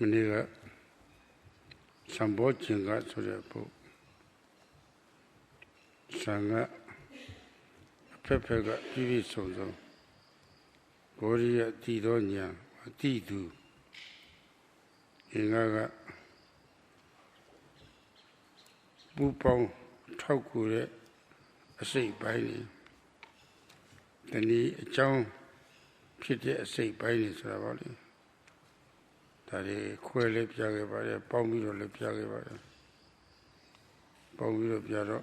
Maniga Sambojjhanga so the book Sanga Pepega Pivi Sozo Goria Tidonia Tidu Ingaga Bupong Taukure a say by me. The knee John Kitty a say by me, Savali. That a queer lip jagger by a pommy lip jagger by a pommy of Yaro.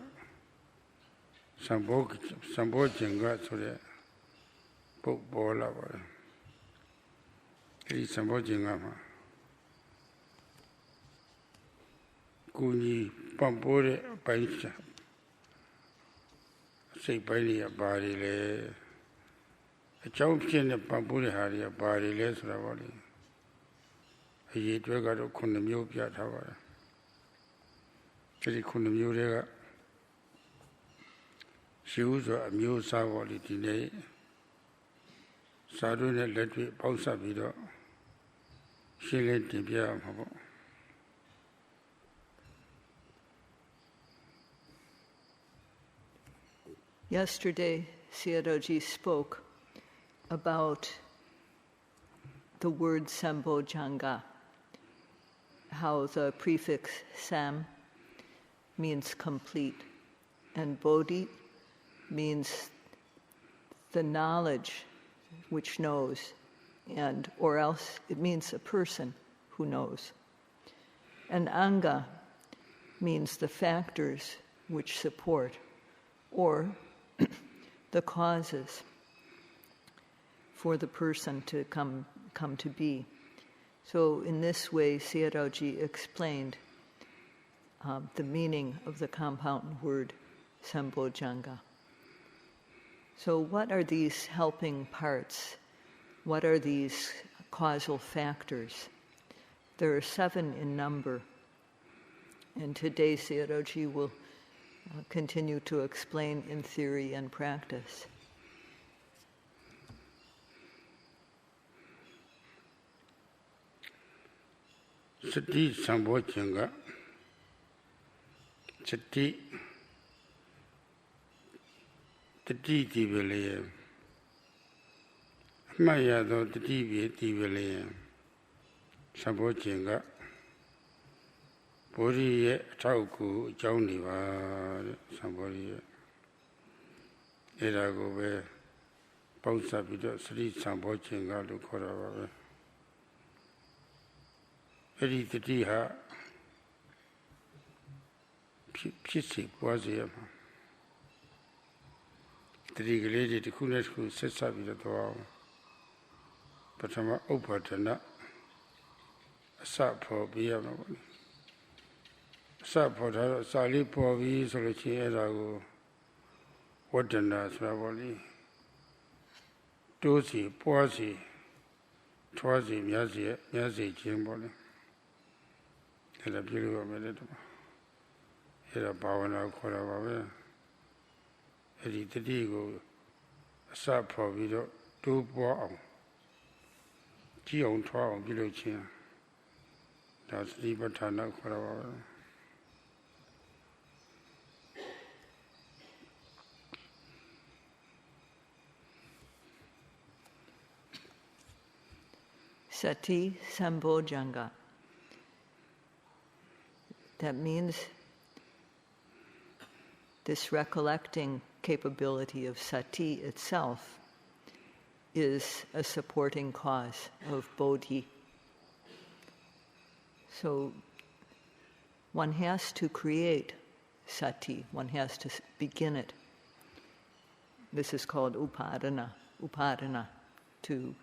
Sambojjhanga so the book ball over. It is Sambojjhanga. Kuni Pampore Paisha. Say Pania body lay. A champion of Pampuri Hari, a body less Ravali. A yet regard of Kundamupia Tower. Teddy Kundamura. She was a mule Savali today. Sadhuna let me pausa video. She let the beer. Yesterday, Sayadawgyi spoke about the word Sambojjhanga, how the prefix Sam means complete, and Bodhi means the knowledge which knows, and or else it means a person who knows. And Anga means the factors which support, or the causes for the person to come to be. So in this way, Sayadawgyi explained the meaning of the compound word Sambojjhanga. So what are these helping parts? What are these causal factors? There are 7 in number. And today Sayadawgyi will continue to explain in theory and practice. Sati Sambojjhanga Sati Tati Tivale Mayado Tati Tivale Sambojjhanga Bodhi Tauku Jauniva somebody Erago Pausa Video Sri Sambojjhanga to Korava Eri Tiha Pisi was here. The lady to Kunesku sets up the door. But I'm open to not a sap for beer. Sapota Sali Povi Soluchi Erago Watana Sravoli Dosi Poisi Twazi Miazi Jimboli and a beautiful minute. Era Pavana Korava Editigo Sapo Video 2 Boa Gion 12 Gilochia. That's Libertana Korava. Sati Sambojjhanga. That means this recollecting capability of sati itself is a supporting cause of bodhi. So one has to create sati, one has to begin it. This is called upadana, to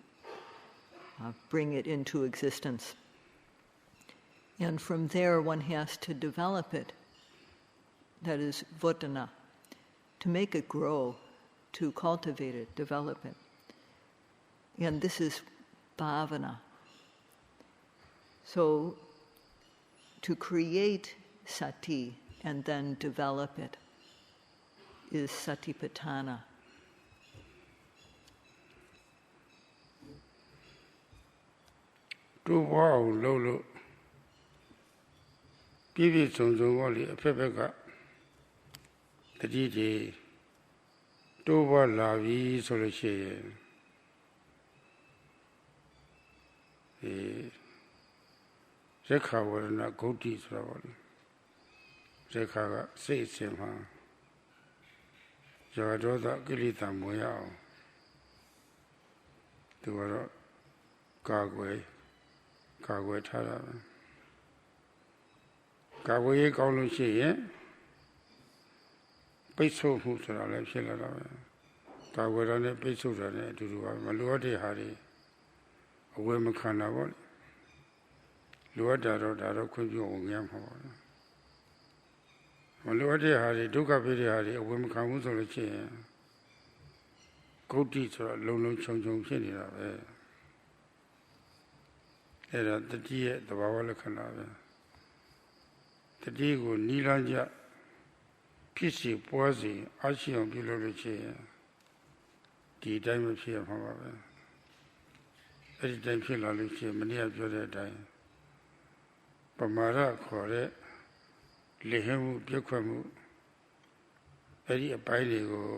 bring it into existence. And from there one has to develop it, that is vodana, to make it grow, to cultivate it, develop it. And this is bhavana. So to create sati and then develop it is satipatthana. တိုးပွားအောင်လုပ်လို့ပြည့်ပြည့်စုံစုံပေါ့လေအဖက်ဖက်ကတတိတွေတိုးပွားလာပြီဆိုလို့ရှိရင်ရက္ခဝရဏဂုဋ္ဌိဆိုတာပေါ့လေရက္ခကစိတ်အစဉ်မှာဇာဒေါသကိလေသာမဝင်အောင်သူကတော့ကာကွယ်ထားတာပဲကာကွယ်ရေးကောင်းလို့ရှိရင်ပိတ်ဆို့မှုဆိုတာလည်းဖြစ်လာတာပဲကာကွယ်တာနဲ့ပိတ်ဆို့တာနဲ့အတူတူပါမလိုအပ်တဲ့ဟာတွေအဝယ်မခံတာပေါ့လိုအပ်တာတော့ဒါတော့ခွင့်ပြုဝင်ရမှာပါမလိုအပ်တဲ့ဟာတွေဒုက္ခဖြစ်တဲ့ဟာတွေအဝယ်မခံဘူးဆိုလို့ရှိရင်ဂုဋ္ဌိဆိုတာလုံလုံခြုံခြုံဖြစ်နေတာပဲအဲ့ဒါတတိရဲ့သဘာဝလက္ခဏာပဲတတိကိုနိလန်းကြဖြစ်စီပွားစီအရှိအောင်ပြုလုပ်လို့ရှိရင်ဒီအတိုင်းမဖြစ်ရမှာပါပဲအဲ့ဒီတိုင်းဖြစ်လာလို့ရှိရင်မနေ့ကပြောတဲ့အတိုင်းပမာဒခေါ်တဲ့လေဟမှုပြည့်ခွက်မှုအဲ့ဒီအပိုင်းတွေကို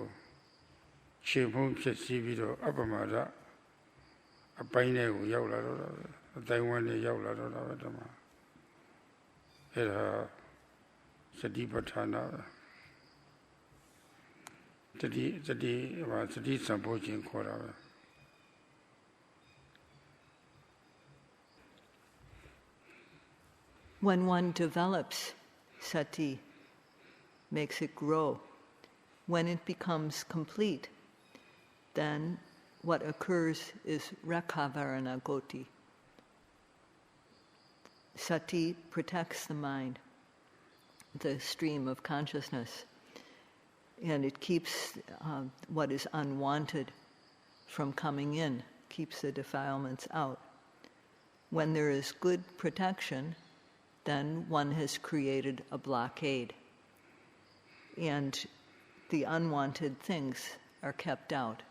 ခြေဖုံးဖြစ်စီပြီးတော့အပမာဒအပိုင်းတွေကိုရောက်လာတော့တာပဲအတိုင်းဝန်းတွေရောက်လာတော့တာပဲဓမ္မအဲ့ဒါစတိပဋ္ဌာနာပဲစတိစံပိုးခြင်းခေါ်တာပဲWhen one develops sati, makes it grow, when it becomes complete, then what occurs is rakhavarana goti. Sati protects the mind, the stream of consciousness, and it keeps what is unwanted from coming in, keeps the defilements out. When there is good protection, then one has created a blockade, and the unwanted things are kept out.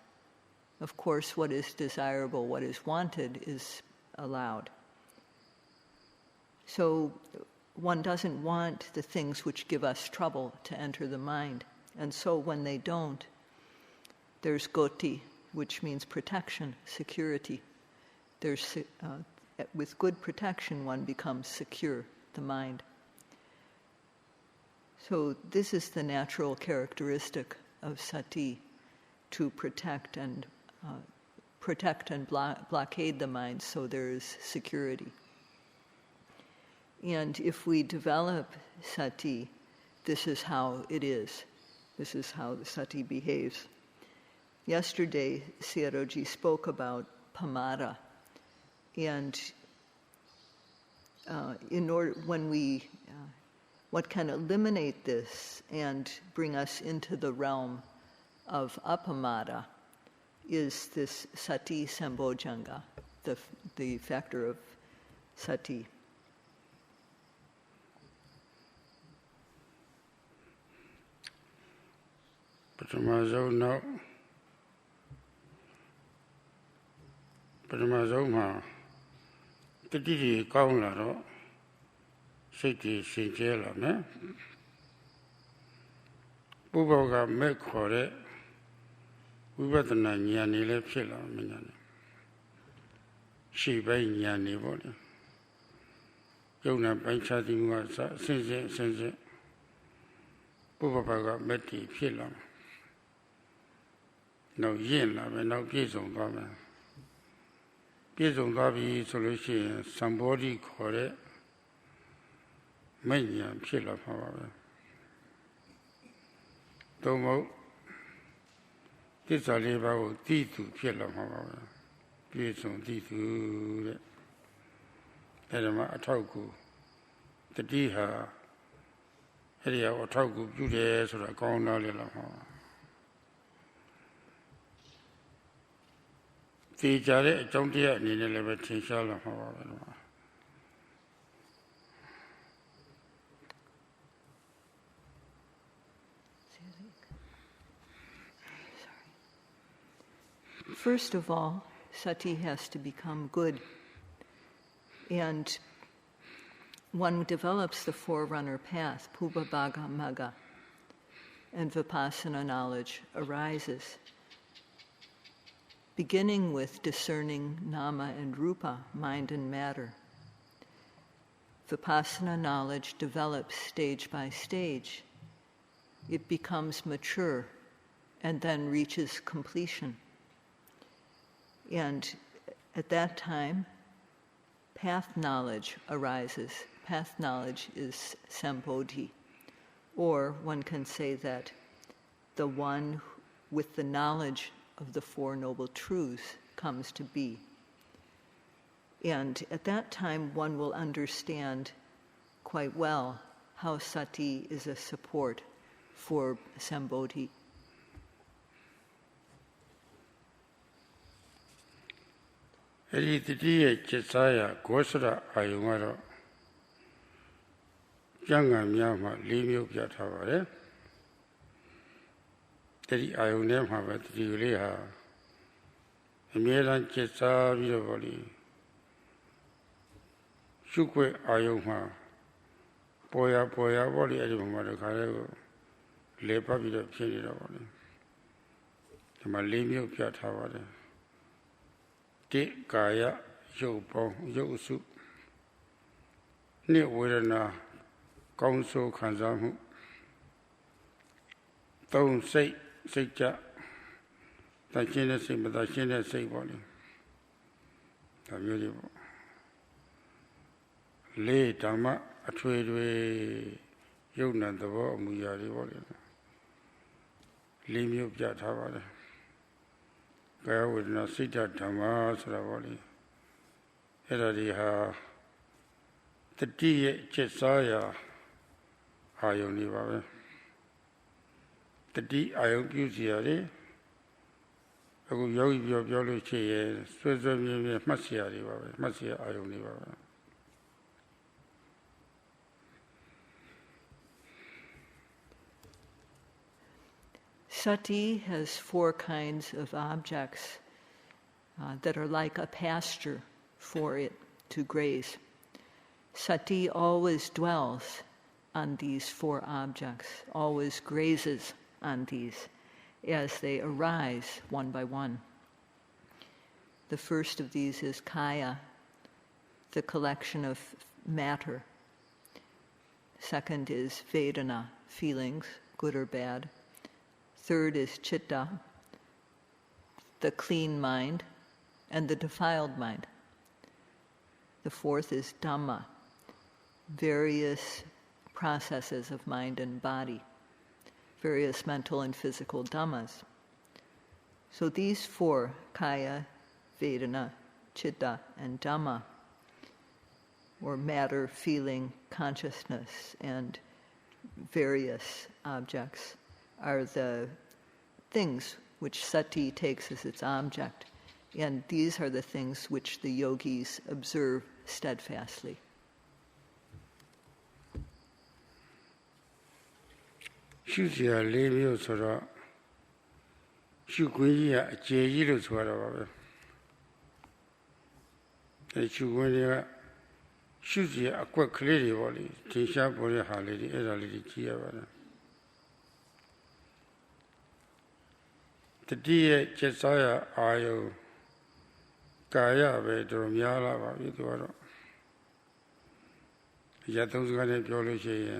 Of course, what is desirable, what is wanted, is allowed. So one doesn't want the things which give us trouble to enter the mind, and so when they don't, there's goti, which means protection, security. With good protection, one becomes secure, the mind. So this is the natural characteristic of sati, to protect and blockade the mind so there is security. And if we develop sati, this is how it is. This is how the sati behaves. Yesterday, Sayadawgyi spoke about pamada, and what can eliminate this and bring us into the realm of apamada is this Sati Sambojjhanga, the factor of Sati. Paramazoma Tati Kaunaro Sati Sinjela, ne? Buboga Mekore Vipassana Nyani Lepsila Minani. She by Nyani Body. Yona Banchati Masa, Sense Buboga Meti Pila. No yin, no peace on Baba. Peace on Babi solution, somebody call it many Pila Pava. Domo this are about T2 Pila Pava. Peace on T2 Edema Atauku. The Diha area or Tauku, Judas or a corner. Teacher, don't yet need a little teacher. First of all, sati has to become good. And one develops the forerunner path, Pubbabhaga Magga, and vipassana knowledge arises, beginning with discerning nama and rupa, mind and matter. Vipassana knowledge develops stage by stage. It becomes mature and then reaches completion. And at that time, path knowledge arises. Path knowledge is Sambojjhanga. Or one can say that the one with the knowledge of the Four Noble Truths comes to be. And at that time, one will understand quite well how Sati is a support for Sambojjhanga. Tatiye Chesaya Gosara Ayungaro Yangon Myama Limio Piatavare Tati Ayunem have at the Uleha Emiran Chesa Vidavoli Shukwe Ayuma Poya Boli Edimama Karego Lepa Vida Piedavoli the Malimio Piatavare Te Kaya Yopong Yosu Ne Wedana Council Kanzamu Don't say ja Tachina say, but Tachina say body. The beautiful Lay Dhamma a trade way Yogna the war Muyari body. Lim you Piatavada. Gaya would not sit at Dhamma Saravali. Eradiha the Tia Chesaya Ayoniva. The D Ayon Pusiari. I go Yogi Biology, Switzerland, Masiari, Masia Ayoniva. Sati has four kinds of objects that are like a pasture for it to graze. Sati always dwells on these four objects, always grazes on these as they arise one by one. The first of these is kaya, the collection of matter. Second is vedana, feelings, good or bad. Third is chitta, the clean mind and the defiled mind. The fourth is Dhamma, various processes of mind and body, various mental and physical dhammas. So these four, kaya, vedana, chitta, and Dhamma, or matter, feeling, consciousness, and various objects, are the things which Sati takes as its object. And these are the things which the yogis observe steadfastly. Shuzia Levio Sora Shukuya Jayiro Swara. The Shukuya Shuzia Aqua Cleary Valley, Tisha Bori Halidi, Erali Chiavana. The dear Chesaya Ayo Kaya Vedromiala Vidwaro Yatusgane Biology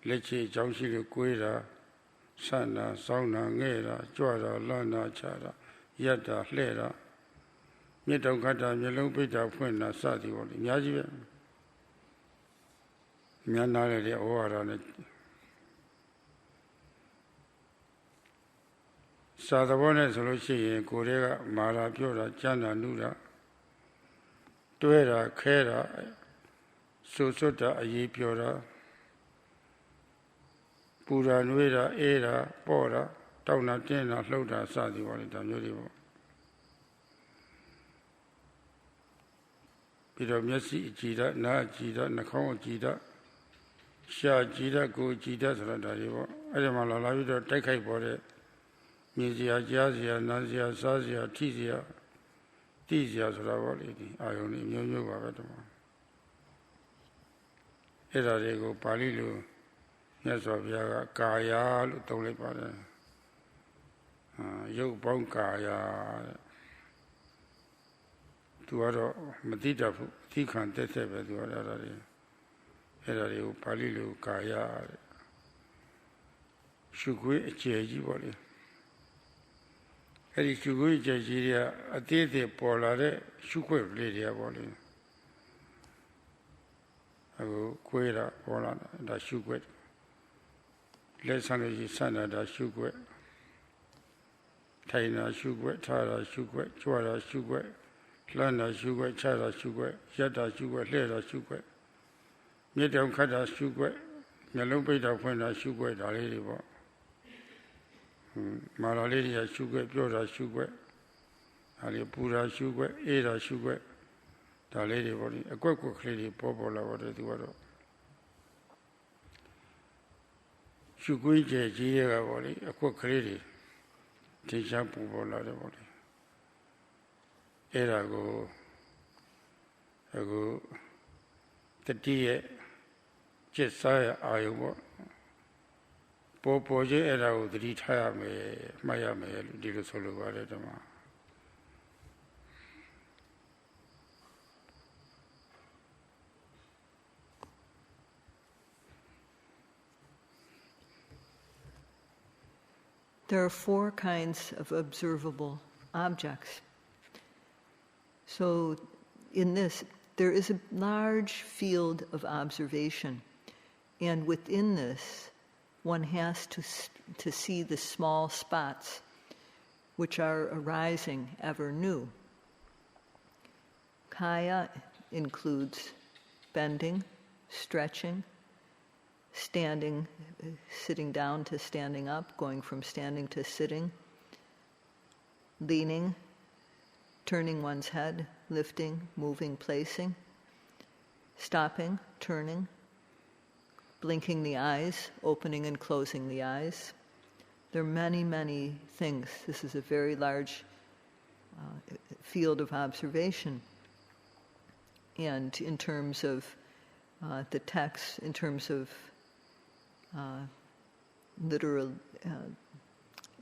Leche Jaushi Guida Sana Sauna Nera Juara Lana Chara Yada Lera Mitokata Melopita Fuena Sati Yaji Mianare de Oara Sadavone Solution, Korea, Mara, Pura, Jana, Nuda, Tuera, Kera, Susota, Ayi Pura, Pura, Nuera, Era, Pora, Tauna, Tena, Loda, Sadi, Walita, Muribo. Piro Messi, Jida, Na Jida, Nakon Jida, Sha Jida, Go Jida, Saladaribo, Adamala, Vida, take a body. Mizia, Jazia, Nazia, Sazia, Tizia, Tizia Sravali, I only knew you about them. Edarigo Palilu, yes of Yaga, Kaya, Tolipara, Yogbonka, to other Matita, Tikan, Tetebe, to other Edarigo Palilu, Kaya, Shukui, Cheji body. Eri Shukui, Cheji, a theatre polare, Shukui, lady body. I go queer all on the sugar. Let's only send the sugar. Taina sugar, Tara sugar, Chora sugar, Lana sugar, Chara sugar, Yada sugar, Leda sugar. Medium Kada sugar, Yellow Beta when I sugar, the lady. Malaria sugar, Pura sugar, Alipura sugar, Ada sugar. The lady body, a quick lady, popular water to water. Shukuija Gia body, a quick lady, teach up popular body. Era go, the dear Jesiah Iowa. Popoje era would retire me, Miami, did a solo water. There are 4 kinds of observable objects. So in this, there is a large field of observation. And within this, one has to see the small spots which are arising ever new. Kaya includes bending, stretching, standing, sitting down to standing up, going from standing to sitting, leaning, turning one's head, lifting, moving, placing, stopping, turning, blinking the eyes, opening and closing the eyes. There are many, many things. This is a very large field of observation. And in terms of the text, in terms of literal,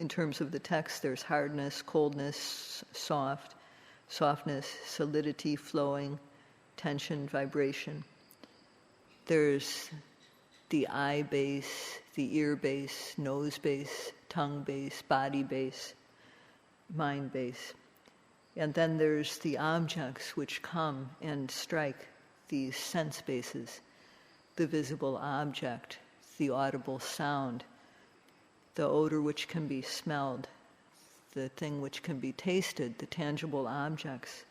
in terms of the text, there's hardness, coldness, softness, solidity, flowing, tension, vibration. There's the eye base, the ear base, nose base, tongue base, body base, mind base. And then there's the objects which come and strike these sense bases, the visible object, the audible sound, the odor which can be smelled, the thing which can be tasted, the tangible objects,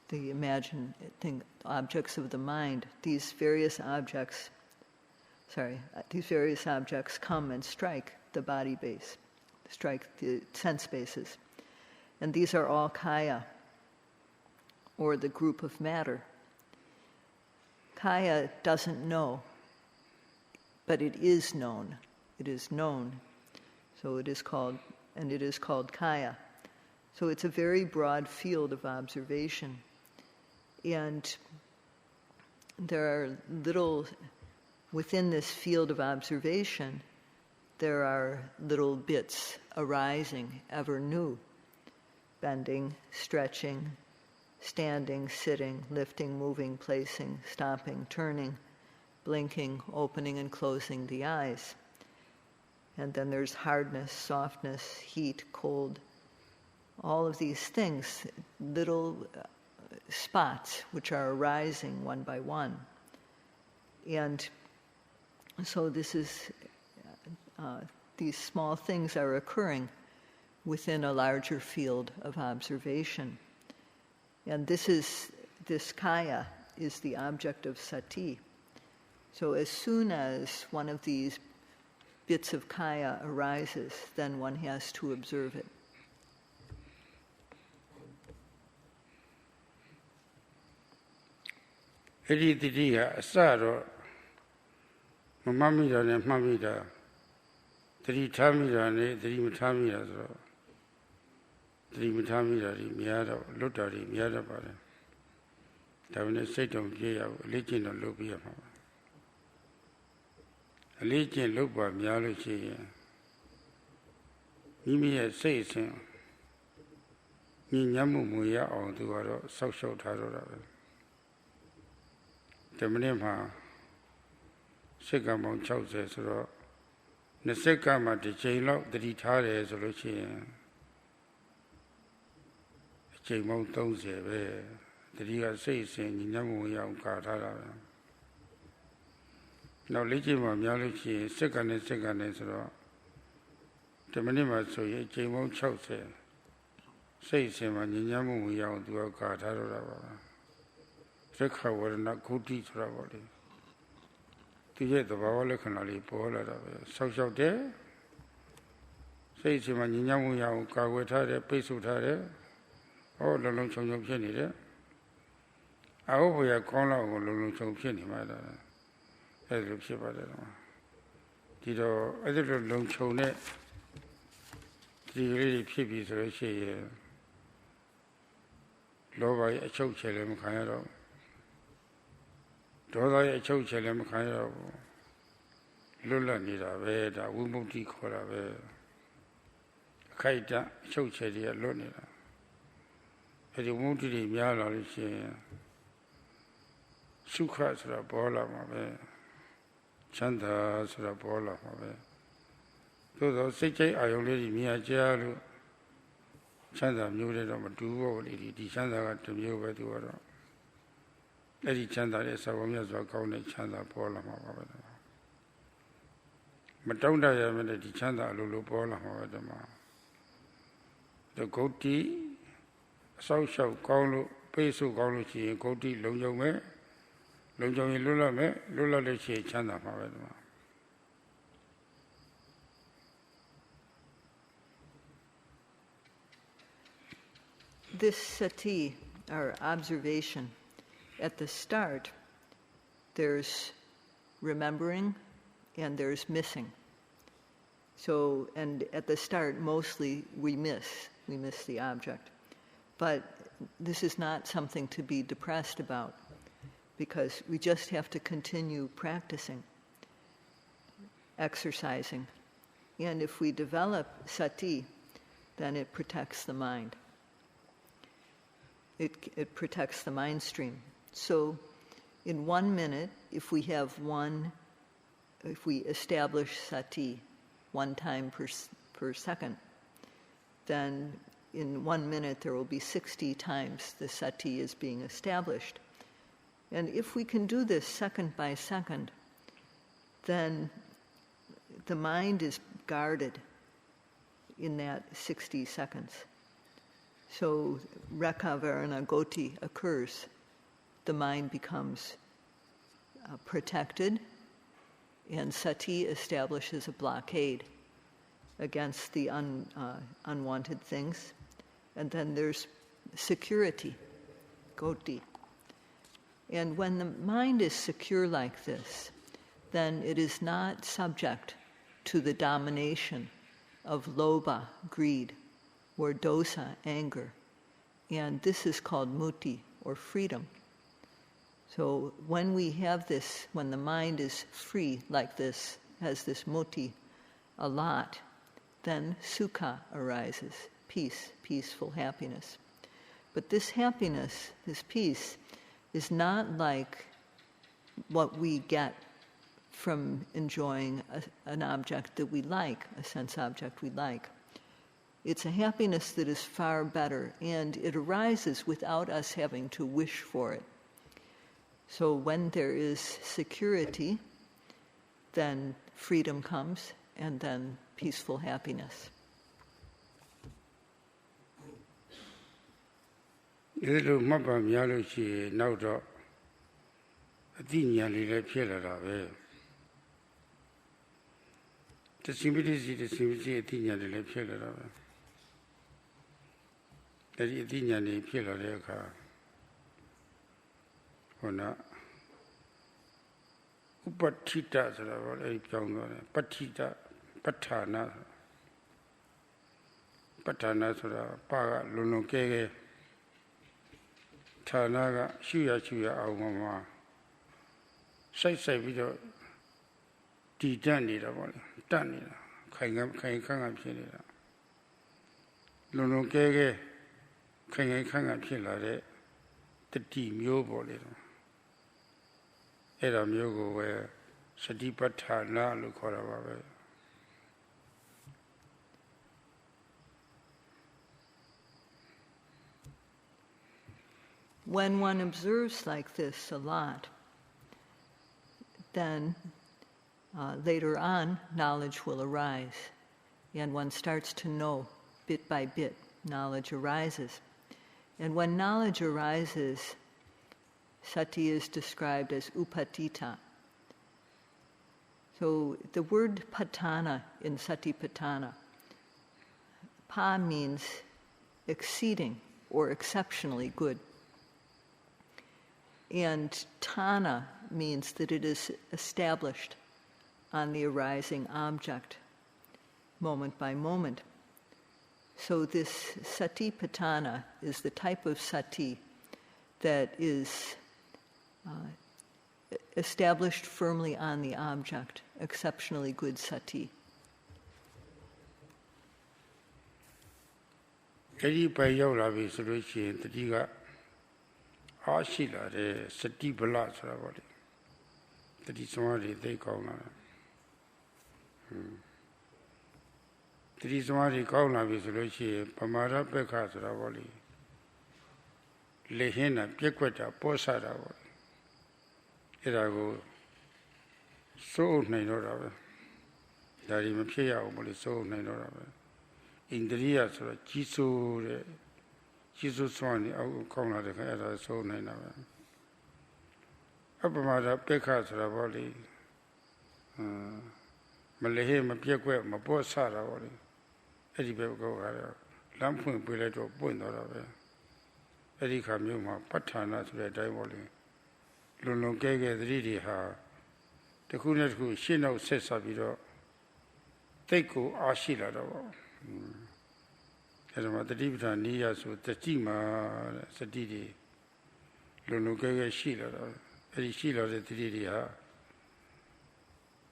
the imagined objects of the mind. These various objects come and strike the body base, strike the sense bases. And these are all kaya, or the group of matter. Kaya doesn't know, but it is known. It is known. So it is called kaya. So it's a very broad field of observation. And there are within this field of observation, there are little bits arising ever new. Bending, stretching, standing, sitting, lifting, moving, placing, stopping, turning, blinking, opening and closing the eyes. And then there's hardness, softness, heat, cold, all of these things, little spots which are arising one by one. And so this is, these small things are occurring within a larger field of observation. And this kaya is the object of sati. So as soon as one of these bits of kaya arises, then one has to observe it. Eri titiya asaro mamamida ne mamida tiri tamida ne tiri matamida so Three Matamidari, Miado, Lutari, Miada Bada. Davina Satum Gaya, Legion of Lubia. A legion Luba, Mialuchi. Mimi says, Ninyamu Muya on the water, social title. The Manema Segamon Chouses, Nasegama, the jail, the retired resolution. Jamon Tonze, the Riga says, Ninyamu Katara. Now, Legima Mialuchi, second and second as well. The Manema so ye Jamon Chouses. Says him and Ninyamu Yao to a Katara. Reka were not good teacher about it. To get the Bawala Canali, Pola, social there. Says him and Ninyamu Yao, Kawetare, Pesutare, all the long song of Jenny there. I hope we are calling out long song of Jenny, mother. As you see about it. Did a little long song net. The really pippies are she. Low by a choke chelem kind of. Dola a choke chelem kind of. Lula nida veda, Wumuti Kora ve. Kaita, choke chelia lonida. At the Wumuti Miala, Sukha Sra Bola Mabe. Chanda Sra Bola Mabe. Those say I already Mia Jalu. Chanda muted on a duo, the Chanda got to mute by the water. Lady Chanda is a woman's account, Chanda Pola. But don't I have a Chanda Lulu Pola, the goatee, social call, peso colucci, and goatee, Longjome, Longjome Lula me, Lula Leche Chanda. This sati, or observation, at the start, there's remembering and there's missing. So, and at the start, mostly we miss the object. But this is not something to be depressed about, because we just have to continue practicing, exercising. And if we develop sati, then it protects the mind. It protects the mind stream. So in 1 minute, if we establish sati 1 time per second, then in 1 minute there will be 60 times the sati is being established. And if we can do this second by second, then the mind is guarded in that 60 seconds. So Reka Varana Goti occurs. The mind becomes protected, and sati establishes a blockade against the unwanted things. And then there's security, Goti. And when the mind is secure like this, then it is not subject to the domination of lobha, greed, or dosa, anger. And this is called muti, or freedom. So when we have this, when the mind is free like this, has this muti a lot, then sukha arises, peace, peaceful happiness. But this happiness, this peace, is not like what we get from enjoying an object that we like, a sense object we like. It's a happiness that is far better, and it arises without us having to wish for it. So when there is security, then freedom comes, and then peaceful happiness. Little Mapa Mialuchi, now the Athenian Lepia. The simplicity Athenian Lepia. That Athenian Lepia. Ona Upatita, Patita, Patana Patana Sura, Paga, Lunokege, Tanaga, Shuya, Aumama, Sai Video, D. Danida, Danida, Kangam Chilida, Lunokege, Kangam Chilade, the team Yobo little. Era Myogo where Sati Patana Lukora. When one observes like this a lot, then later on knowledge will arise, and one starts to know bit by bit. Knowledge arises, and when knowledge arises, Sati is described as upatita. So the word patana in Satipatthana, pa means exceeding or exceptionally good. And tana means that it is established on the arising object, moment by moment. So this satipatthana is the type of sati that is established firmly on the object, exceptionally good sati. Eri Payola Visuluchi, the Diga Ashila, the Sati Bala, that is somebody they call her. That is somebody called Visuluchi, Pamara Pekas Ravoli, Lehena, Pequeta, Posada. Irago so Nainora, that even Pia only so Nainora. In the years of Jesus Swan, our corner of the head, so Nainora. Upamada Pecas Ravoli, Malahim, Piaque, Maposara, Eddie Bego, Lampun Pilato, Bundora, Eddie Camuma, Patana, Divoli. Lunokege, the Ridi Ha, the Kunet who she knows says of it, Teku Ashila. As a the Divita Nias with the Tima, Sadidi, Lunokege Shila, Eddie Shila, the Ridi Ha,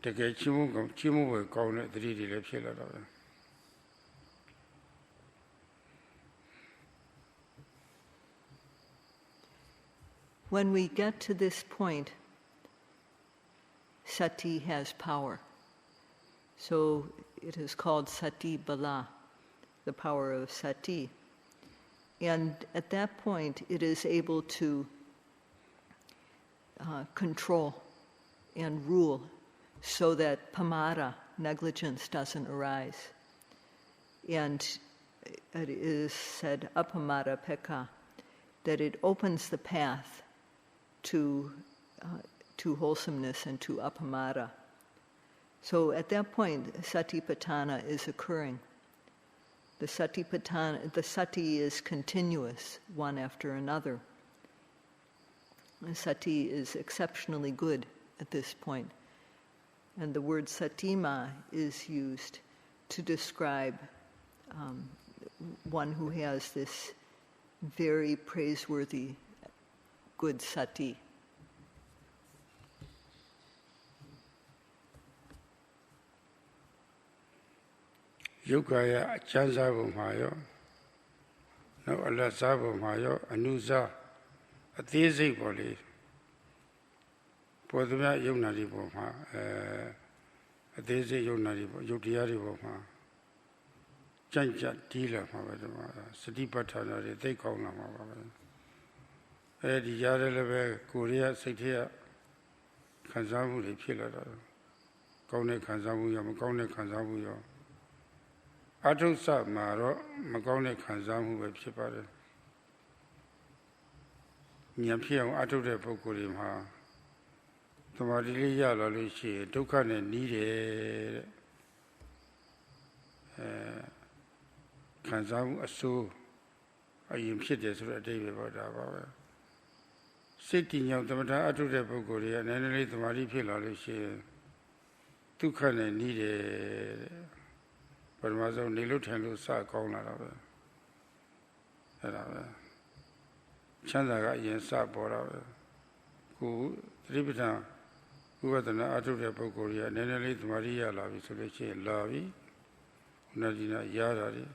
the Chimu will call it the Ridi Lepsila. When we get to this point, sati has power. So it is called sati bala, the power of sati. And at that point, it is able to control and rule so that pamara, negligence, doesn't arise. And it is said, apamara peka, that it opens the path to wholesomeness and to apamara. So at that point, satipatthana is occurring. The sati is continuous, one after another. And sati is exceptionally good at this point. And the word satima is used to describe one who has this very praiseworthy good sati. Yukaya Chansabu Mayo, no Alasabu Mayo, Anusa, a theistic body, Poduma Yunari Boma, a theistic Yutiari Boma, Chanja Tila, Satipatthana, they call them. The Yareleve, Korea, Sitia, Kansamu, the Pillar, Kone Kansamu, Makone Kansamu. Atusa Maro, Makone Kansamu, web Chipare. Nyampiam Atu de Pokurim, Tomadilia Luci, Dukan and needed Kansamu Asu, I am shitted to a day about our. Sitting young Tamata Atu de Pokuria and any Tomadi Pilla Luci, Dukan and needed. Burma so Nilutan Sa Kona. Chandaga Yen Sa Bora. Who Tribita, who was an Aturia Pokoria, Nenelith Maria Lavi, so they say Lavi, Nadina Yadari,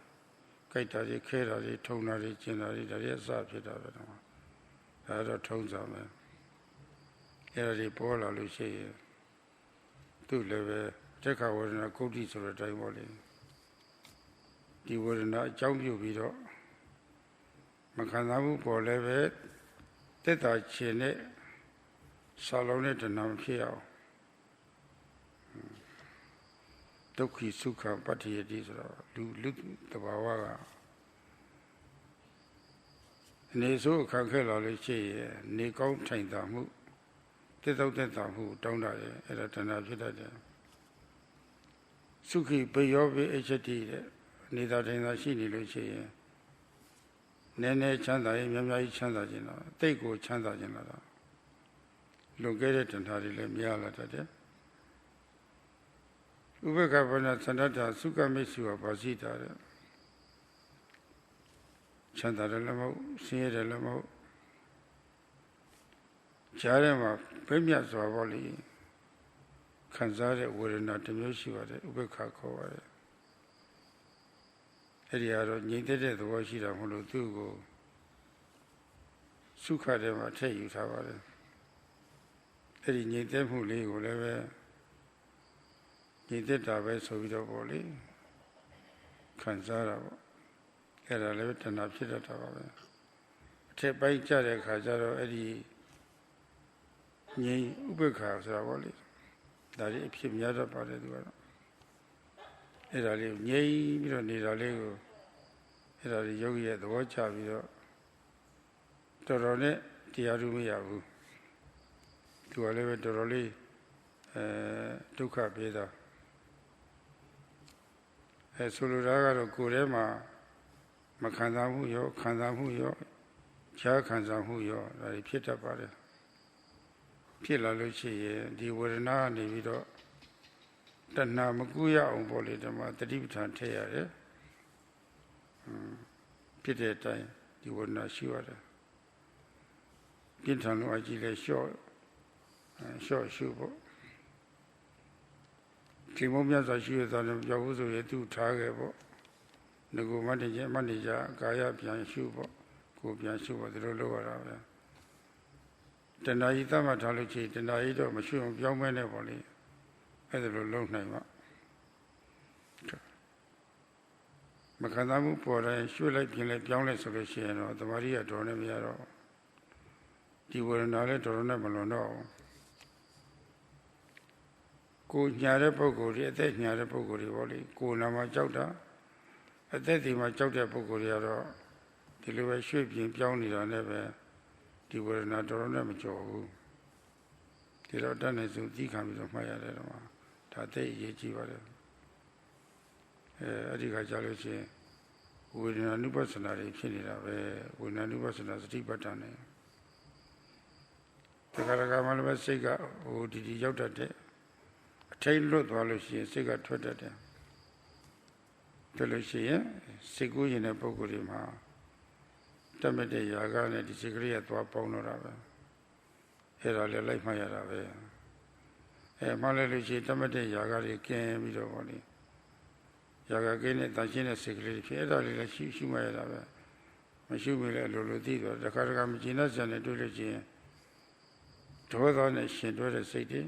Kaitari, Kerari, Tonari, Chinari, Daria Sapita. I had tones on me. Eradi Pola Lucia. To live, take our in a cooties or a time only. You were not jump you beat up. Macanamu for leve, Teta Chene, Salonet and Nampiao. Doki Suka, Patti Disra, do look the Bawaga. Neso Kankela Lice, Nikon Taintamu. Who don't I at a Tanajida. Suki Bayobi HT, neither Tanashini Lucia. Nene Chanda, Yamai Chanda, they go Chanda Janada. Located and Harile Miala Tate. Ubekabana Sanata, Suka Mesua Basita. Chanda Lamo, Sierra Lamo. Jarema, Premier Zavoli, Kanzare were not the music of the Ubekako. Eliaro needed the Washita Hulutugo. Suka de Mate, you have it. Eli needed who lay whatever needed a vessel with a volley. Kanzara, era left and upset. Take by Jarek Hazaro Eddie. Ye Ubeka Savoli, that if he yada part of the world. It are ye, you don't need a lego. It are the yogi at the watch of you. Torone, Tiarumiabu. To a level Toroli, Tuka Peda. A Suluraga Kurema, Makandamu yo, Kandamu yo, Chakanzamu yo, I repeat about it. Pilla Lucia, the Warana, Nevido, Dana Maguya on Bolidama, the Divitan Teare. Pity time, the Warna Sure. Gintano Agile short shubo. Timomias are shoes on the Yahuzu, two targetable. Nego manager, Gaya Pian Shubo, go Pian Shubo, the lower. The Naida Mataluchi, the Naida Machine, young men everly, as a long name. Macanamu Pora, shoe like young solution, or the Maria Dornemiaro. You were not a Dornemalono. Go Nyare Pogori, a dead Nyare Pogori, go Nama Jota, a dead Machota Pogoriaro, deliver sheep in Pioni or never. You were not a Macho. The Rodan is to decome of my Adama. Tate Yechiva. Adika Jaloche, with a new personality, with a new personality, Tibatane. The Karagaman Sega, who did he out at it? A tail load while she Sega twittered. Pelosia, Segu in a Pogurima. Tamade Yagana disagree at Waponora. Here I like my Arave. A Malaluchi Tamade Yagari came with a body. Yagagene, Tachina secretary, Federal Shuma, Mashumila Luludido, the Karagaminas and the Dulaji. Toda a Shindra city.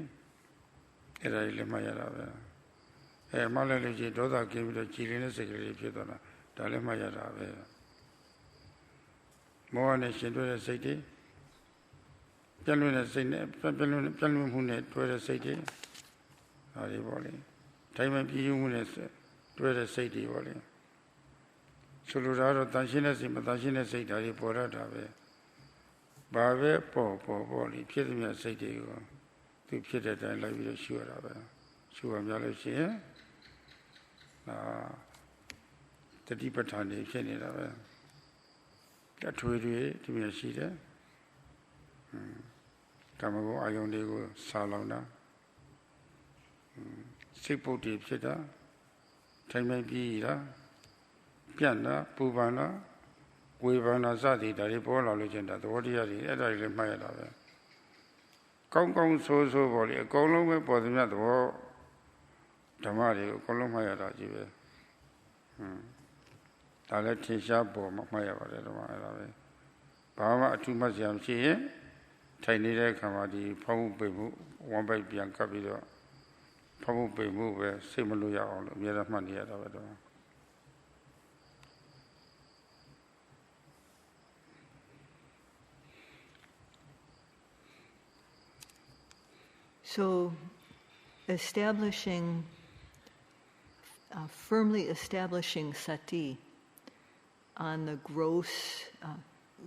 Here I let my Arave. A Malaluchi Doda gave the Chilean secretary, Fedona, Dalema Arave. More than a Shindra city. Peluna Pelumune, Twitter city. Arivoli. Time of Yunes. Twitter city, Wally. Sulurado Tashina Simatashina City, Porata. Bave, Wally, Piedmia City, to Pieta and like you sure of it. Sure, Yalosia. The deeper tiny, Kenny of it. Got to be a sheeter. Tamago, I only go Salona. Sipo deep sitter. ထိုင်မဲ့ပြီးတာပြန့်တာပူပန်တာဝေဘာနာစသည်ဒါတွေပေါ်လာလို့ချင်းတာသဘောတရားတွေအဲ့ဒါတွေလည်းမှတ်ရတာပဲကောင်းကောင်းဆိုးဆိုးပေါ်လေအကုန်လုံးပဲပေါ်သမျှသဘောဓမ္မတွေကိုအကုန်လုံးမှတ်ရတာကြီးပဲဒါလည်းထင်ရှားပေါ်မှတ်ရပါတယ်ဓမ္မအဲ့ဒါပဲဘာမှအထူးမှတ်စရာမရှိရင်ထိုင်နေတဲ့အခါမှာဒီဖောက်မှုပိတ်မှုဝမ်းပိုက်ပြန်ကပ်ပြီးတော့ဖောက်မှုပိတ်မှုပဲစိတ်မလို့ရအောင်လို့အများအားမှတ်နေရတာပဲဓမ္မSo, firmly establishing sati on the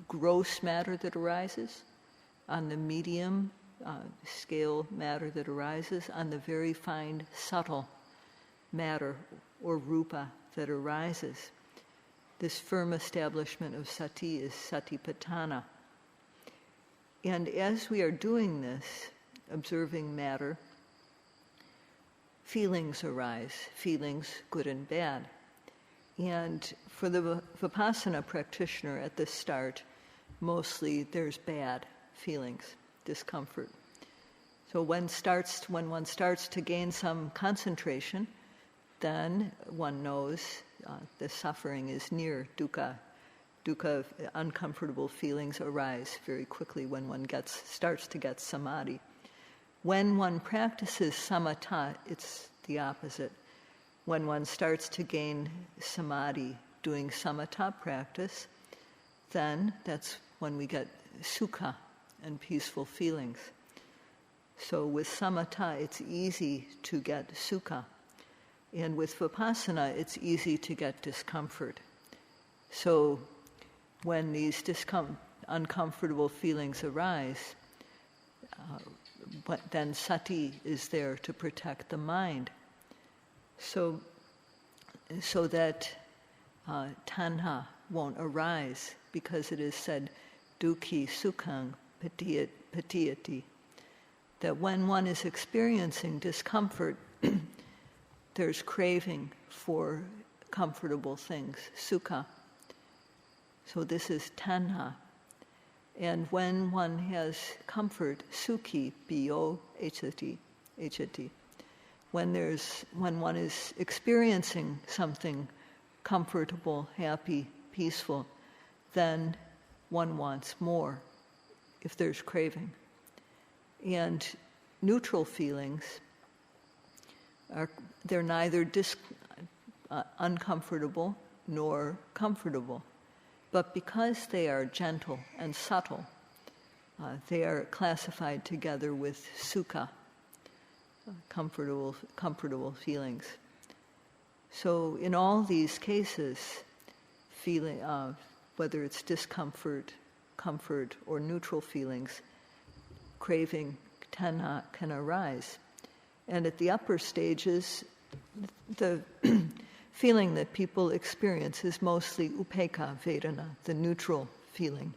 gross matter that arises, on the medium scale matter that arises, on the very fine, subtle matter or rupa that arises. This firm establishment of sati is satipatthana. And as we are doing this, observing matter, feelings arise, feelings good and bad. And for the vipassana practitioner at the start, mostly there's bad feelings, discomfort. So when one starts to gain some concentration, then one knows the suffering is near. Dukkha, uncomfortable feelings arise very quickly when one starts to get samadhi. When one practices samatha, it's the opposite. When one starts to gain samadhi doing samatha practice, then that's when we get sukha and peaceful feelings. So with samatha, it's easy to get sukha. And with vipassana, it's easy to get discomfort. So when these uncomfortable feelings arise, but then sati is there to protect the mind, so that tanha won't arise, because it is said, dukhi sukhang patiyati, that when one is experiencing discomfort, there's craving for comfortable things, sukha. So this is tanha. And when one has comfort, sukhi, biyo, echati. When one is experiencing something comfortable, happy, peaceful, then one wants more, if there's craving. And neutral feelings they're neither uncomfortable nor comfortable. But because they are gentle and subtle, they are classified together with sukha, comfortable feelings. So in all these cases, whether it's discomfort, comfort, or neutral feelings, craving, tanha can arise. And at the upper stages, the feeling that people experience is mostly upekkha vedana, the neutral feeling.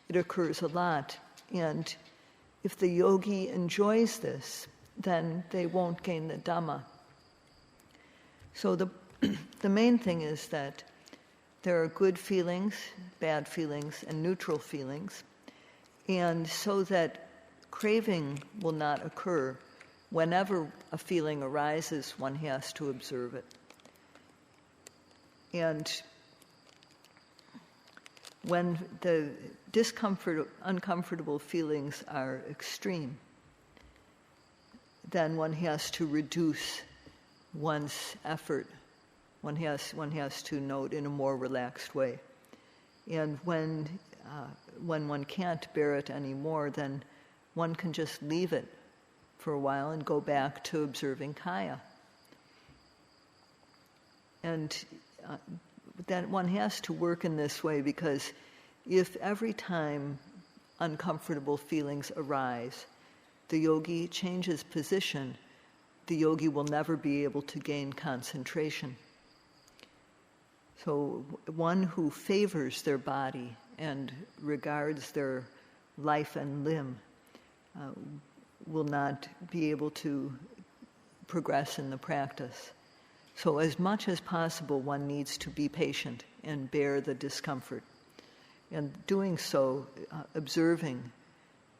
It occurs a lot, and if the yogi enjoys this, then they won't gain the Dhamma. So the main thing is that there are good feelings, bad feelings, and neutral feelings, and so that craving will not occur, whenever a feeling arises, one has to observe it. And when the uncomfortable feelings are extreme, then one has to reduce one's effort. One has to note in a more relaxed way. And when one can't bear it anymore, then one can just leave it for a while and go back to observing kaya. And that one has to work in this way, because if every time uncomfortable feelings arise, the yogi changes position, the yogi will never be able to gain concentration. So one who favors their body and regards their life and limb will not be able to progress in the practice. So as much as possible, one needs to be patient and bear the discomfort. And doing so, observing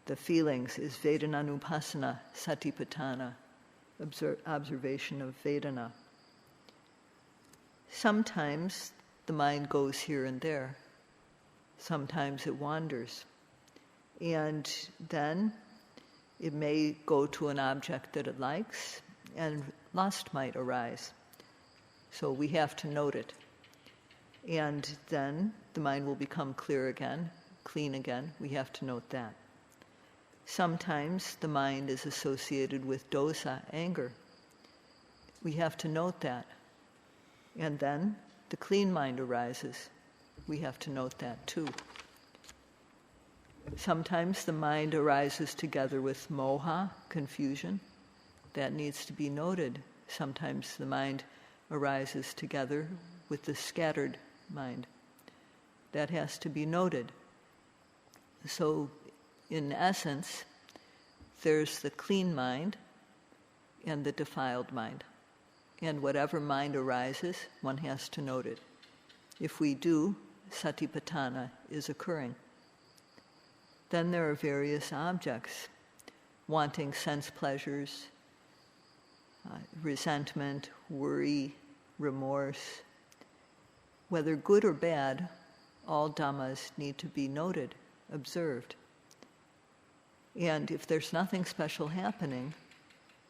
the feelings, is Vedananupassana Satipatthana, observation of Vedana. Sometimes the mind goes here and there. Sometimes it wanders. And then it may go to an object that it likes, and lust might arise. So we have to note it. And then the mind will become clear again, clean again. We have to note that. Sometimes the mind is associated with dosa, anger. We have to note that. And then the clean mind arises. We have to note that too. Sometimes the mind arises together with moha, confusion. That needs to be noted. Sometimes the mind arises together with the scattered mind. That has to be noted. So, in essence, there's the clean mind and the defiled mind. And whatever mind arises, one has to note it. If we do, satipatthana is occurring. Then there are various objects, wanting sense pleasures, resentment, worry, remorse. Whether good or bad, all dhammas need to be noted, observed. And if there's nothing special happening,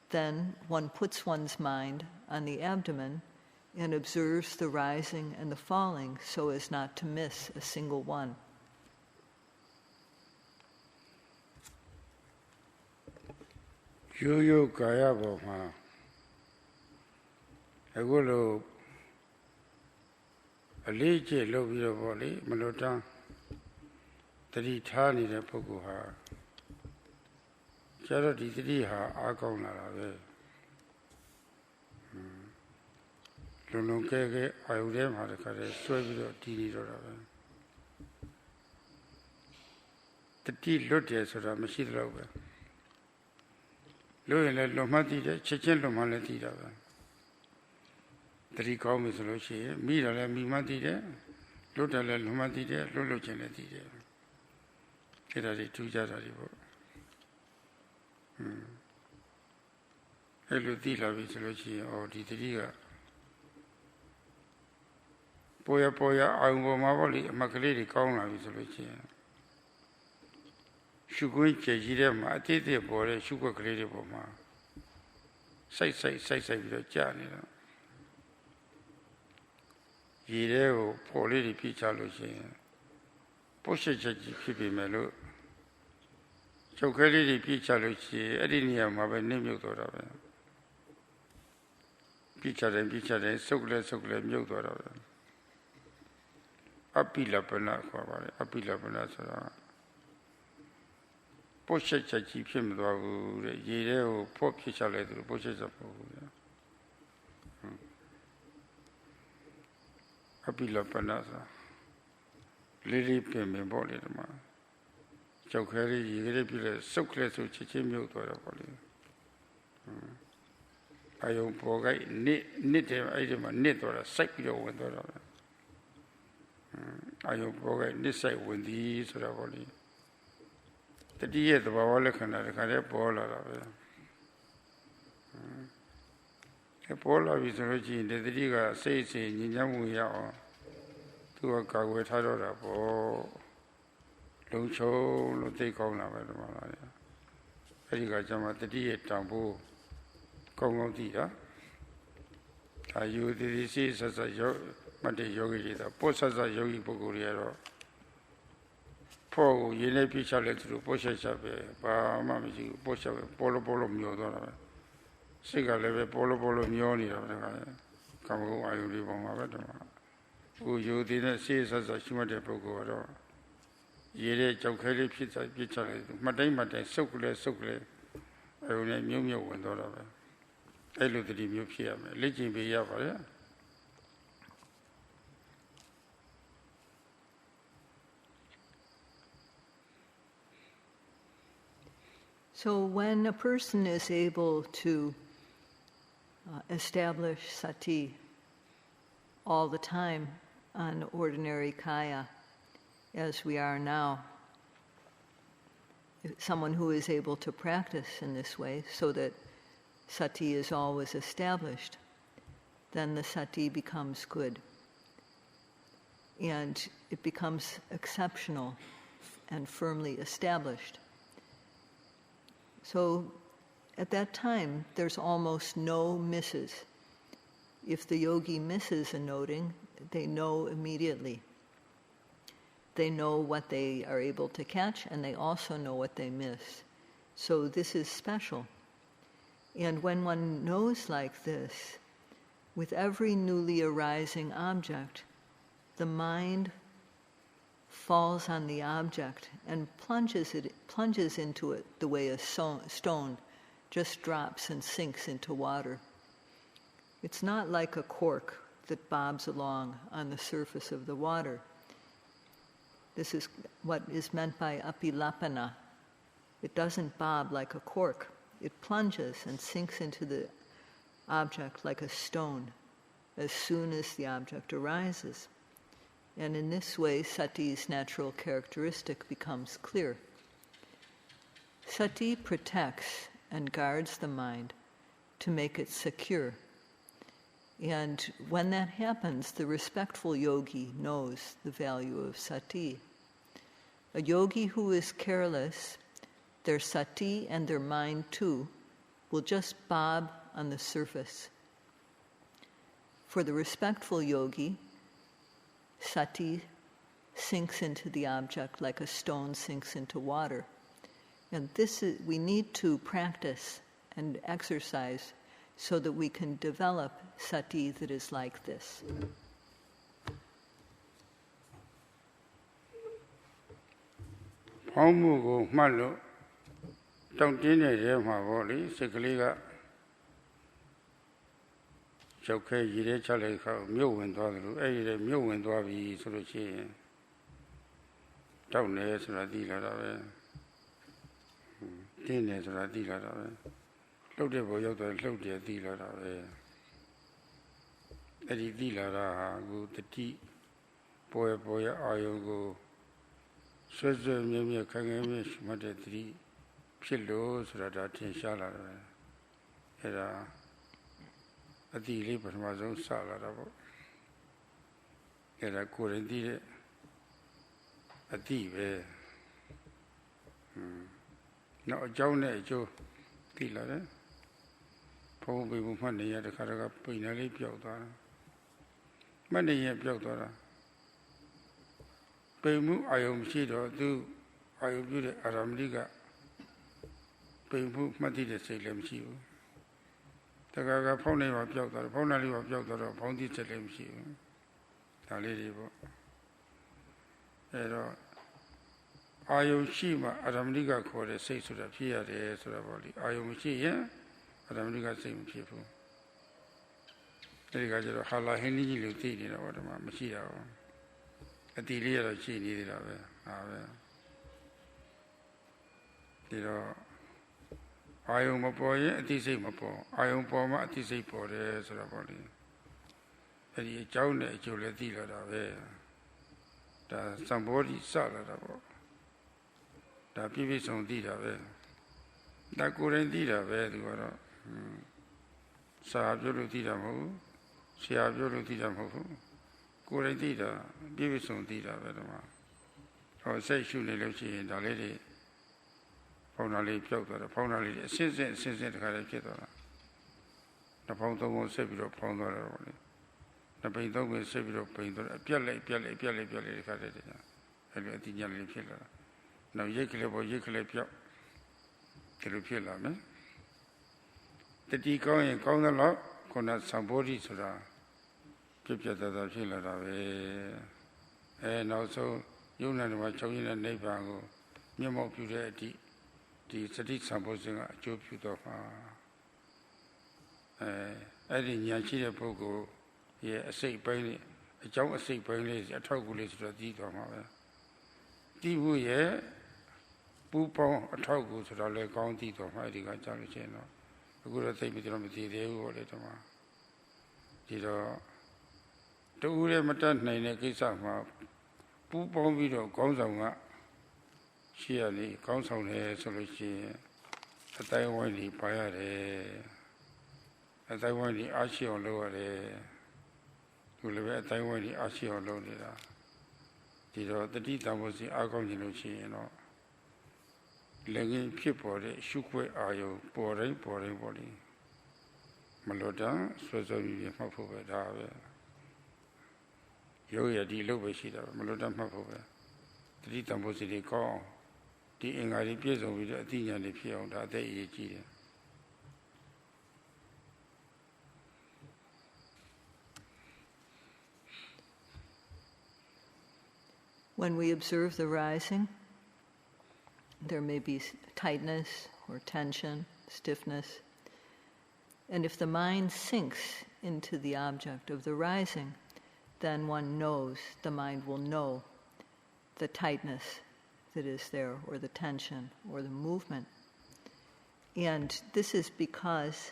then one puts one's mind on the abdomen and observes the rising and the falling so as not to miss a single one. Yo kaya bhama agolo alije loပြီးတော့ပေါ့လေမလွတ်တမ်းတတိထားနေတဲ့ပုဂ္ဂိုလ်ဟာကျတော့ဒီတတိဟာအားကောင်းလာတာပဲလုံကဲအာယုထဲမှာတခါတည်းဆွဲပြီးတော့တည်နေတော့တာပဲတတိလွတ်တယ်ဆိုတာမရှိတော့ပဲလို့ရင်လည်းလွန်မှတ်တည်တယ်ချက်ချင်းလွန်မှလည်းတည်တာပဲတတိကောင်းပြီဆိုလို့ရှိရင်မိတယ်လည်းမိမှတ်တည်တယ်လွတ်တယ်လည်းလွန်မှတ်တည်တယ်လွတ်ခြင်းလည်းတည်တယ်အဲ့ဒါတွေထူးခြားတာတွေပေါ့အဲ့လိုတည်လာပြီဆိုလို့ရှိရင်ဒီတတိကပေါ်ရအောင်ပေါ်မှာပေါ့လေအမှတ်ကလေးတွေကောင်းလာပြီဆိုလို့ရှိရင်ရှုခွင့်ကြည်ကြီးတဲ့မှာအတိတ်တွေပေါ်တဲ့ရှုခွက်ကလေးတွေပေါ်မှာစိုက်ပြီးတော့ကြာနေတော့ရည်တဲ့ကိုပေါ်လေးတွေပြချလို့ရှိရင်ပုတ်ချက်ကြီးဖြစ်ပြီမဲ့လို့ချုပ်ခဲလေးတွေပြချလို့ရှိရင်အဲ့ဒီနေရာမှာပဲနှိမ့်မြုပ်သွားတာပဲပြချတယ်စုပ်ကလေးမြုပ်သွားတာပဲအပိလပနာခေါ်ပါတယ်အပိလပနာဆိုတာပုတ်ချက်ကြီးဖြစ်မသွားဘူးတဲ့ရေထဲကိုဖို့ဖြစ်ချလိုက်သူပုတ်ချက်ချက်ပေါ့ဘူးအပိလပနာဆိုလေးပင်ပေါ့လေဒီမှာကြောက်ခဲလေးရေကလေးပြည့်လဲစုပ်ကလေးဆိုချက်ချင်းမြုပ်သွားတော့ပေါ့လေအယုံပေါ်ကနစ်တယ်အဲ့ဒီမှာနစ်သွားတာစိုက်ပြီးတော့ဝင်သွားတော့အယုံပေါ်ကနစ်စိုက်ဝင်သည်ဆိုတော့ပေါ့လေတတိယသဘာဝလက္ခဏာတခါတည်းပေါ်လာတာပဲပေါ်လာပြီဆိုလို့ရှိရင်တတိကစိတ်ညဉ့်ချမ်းမှုရအောင်သူကကာကွယ်ထားတော့တာပေါ့လုံချုံလို့သိကောင်းလာပဲဒီမှာလားအဲ့ဒီကကျမှတတိယတန်ဖိုးကောင်းသိတာအာယုတိစိဆက်ယောမတ္တယောဂီတွေတော့ပုဆက်ယောဂီပုဂ္ဂိုလ်တွေကတော့ဖို့ကိုရင်းနေပြချလိုက်သူတို့ပုဆက်ချက်ပဲဘာမှမရှိဘူးပုဆက်ပဲပေါ်လို့မျောသွားတာပဲစိတ်ကလည်းပဲပေါ်လို့မျောနေတာပဲကာမဂုဏ်အာယုတွေပေါ်မှာပဲတော့ဟိုယုတိနဲ့စိဆက်ရှိမှတဲ့ပုဂ္ဂိုလ်ကတော့ရေတဲ့ကြောက်ခဲလေးဖြစ်ချလိုက်သူမှတ်တိုင်းစုပ်ကလေးအာယုနဲ့မြုပ်ဝင်သွားတာပဲအဲ့လိုတတိမျိုးဖြစ်ရမယ်လက်ကျင်ပေးရပါလေSo when a person is able to establish sati all the time on ordinary kaya as we are now. Someone who is able to practice in this way so that sati is always established, then the sati becomes good. And it becomes exceptional and firmly established. So at that time, there's almost no misses. If the yogi misses a noting, they know immediately. They know what they are able to catch, and they also know what they miss. So this is special. And when one knows like this, with every newly arising object, the mind falls on the object and plunges into it the way a stone just drops and sinks into water. It's not like a cork that bobs along on the surface of the water. This is what is meant by apilapana. It doesn't bob like a cork. It plunges and sinks into the object like a stone as soon as the object arises. And in this way, sati's natural characteristic becomes clear. Sati protects and guards the mind to make it secure. And when that happens, the respectful yogi knows the value of sati. A yogi who is careless, their sati and their mind too will just bob on the surface. For the respectful yogi, sati sinks into the object like a stone sinks into water. And we need to practice and exercise so that we can develop sati that is like this. Now, a Joan, Joe, Tila, probably money at the Karaga, Pinali Piota. Money at Piota. Paymu, I am Shido, do I do the Aramliga. Paymu, Matida Salem Shiu. The Gaga Pony of Piota, Ponali of Piota, Pondi Salem Shiu. The lady. Ayum Shima, Aramliga called say to the Pia de Surabali. Ayum Shia, Aramliga same people. They got your Hala Henny Lutin in order, Machia. A delia she needed of it. Ayum a boy, a disable. Ayum Poma, a disable de Surabali. And you joined a Julia dealer of it. The somebody salad about. The people don't do that. That couldn't do that. Sayadawgyi U Panditabhivamsa, Sayadawgyi U Panditabhivamsa. Couldn't do that. People don't do that. Or say, shoot, they live in the lady. Finally, finally, since the Karakita. The Ponto won't save you a pound or the paint will save you a paint or a piale, and a young killer. Now, Yekle Pio, Kilupilla, the decoy and count a lot, cannot somebody to the Pipia that Killer. And also, you know what China neighbor, Mimo Purity, the Sati Sambojjhanga, Joe Puto. Adding Yanchia Pogo, a sick brain, a joke a sick brain is a toggle to the detail. Dibu ye, Bupon, a toggle to the leg on detail, I think I tell you. အခုတော့သိပြီတော့မသိသေးဘူးပေါ့လေဓမ္မဒီတော့တူရဲမတတ်နိုင်တဲ့ကိစ္စမှာပူးပေါင်းပြီးတော့ခေါင်းဆောင်ကရှိရလေခေါင်းဆောင်တယ်ဆိုလို့ရှိရင်အတိုင်းဝိုင်းကြီးပါရတယ်အတိုင်းဝိုင်းကြီးအားရှိအောင်လုပ်ရတယ်သူလည်းပဲအတိုင်းဝိုင်းကြီးအားရှိအောင်လုပ်နေတာဒီတော့တတိတံဖို့စီအားကောင်းခြင်းလို့ရှိရင်တော့လည်းငင်းဖြစ်ပေါ်တဲ့ရှုခွဲအာယုပေါ်တိုင်းပေါ့လေမလို့တန်းဆွဲဆွဲပြီးမှတ်ဖို့ပဲဒါပဲရုပ်ရည်ဒီလို့ပဲရှိတာမလို့တန်းမှတ်ဖို့ပဲတတိတံဖို့စီတွေကောင်းဒီအင်္ဂါတွေပြည့်စုံပြီးတော့အသိဉာဏ်တွေဖြစ်အောင်ဒါအသက်အရေးကြီးတယ် When we observe the rising, there may be tightness or tension, stiffness. And if the mind sinks into the object of the rising, then one knows, the mind will know the tightness that is there, or the tension, or the movement. And this is because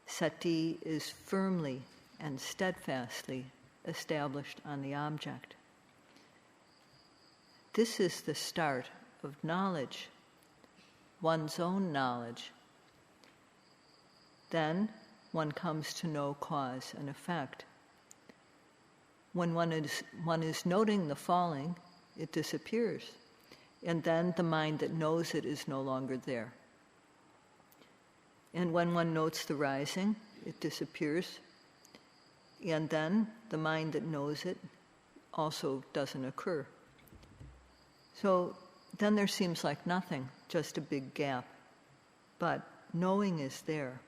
Sati is firmly and steadfastly established on the object. This is the start of knowledge, one's own knowledge. Then one comes to know cause and effect. When one is noting the falling, it disappears. And then the mind that knows it is no longer there. And when one notes the rising, it disappears. And then the mind that knows it also doesn't occur. So then there seems like nothing, just a big gap. But knowing is there.